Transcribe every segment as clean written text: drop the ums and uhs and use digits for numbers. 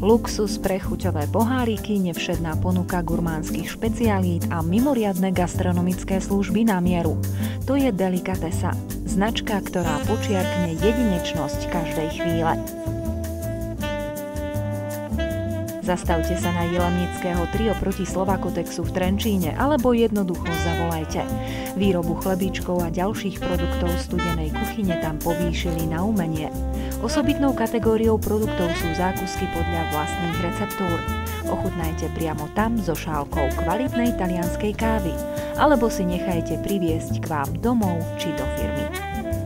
Luxus, prechuťové poháriky, nevšedná ponuka gurmánskych špecialít a mimoriadne gastronomické služby na mieru. To je Delikatesa, značka, ktorá počiarkne jedinečnosť každej chvíle. Zastavte sa na Jelenického 3 proti Slovakotexu v Trenčíne alebo jednoducho zavolajte. Výrobu chlebíčkov a ďalších produktov studenej kuchyne tam povýšili na umenie. Osobitnou kategóriou produktov sú zákusky podľa vlastných receptúr. Ochutnajte priamo tam so šálkou kvalitnej talianskej kávy alebo si nechajte priviesť k vám domov či do firmy.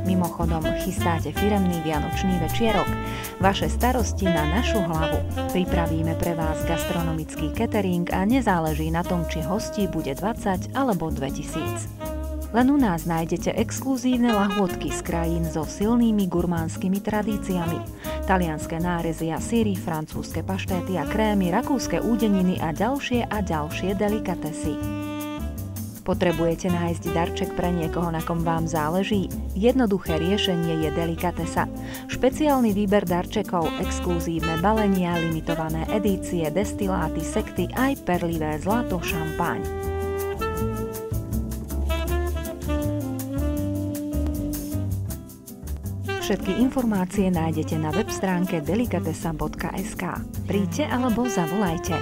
Mimochodom, chystáte firemný vianočný večierok? Vaše starosti na našu hlavu. Pripravíme pre vás gastronomický catering a nezáleží na tom, či hostí bude 20 alebo 2000. Len u nás nájdete exkluzívne lahôdky z krajín so silnými gurmánskymi tradíciami. Talianske nárezy a syry, francúzske paštéty a krémy, rakúske údeniny a ďalšie delikatesy. Potrebujete nájsť darček pre niekoho, na kom vám záleží? Jednoduché riešenie je Delikatesa. Špeciálny výber darčekov, exkluzívne balenia, limitované edície, destiláty, sekty, aj perlivé zlato, šampáň. Všetky informácie nájdete na web stránke delikatesa.sk. Príďte alebo zavolajte.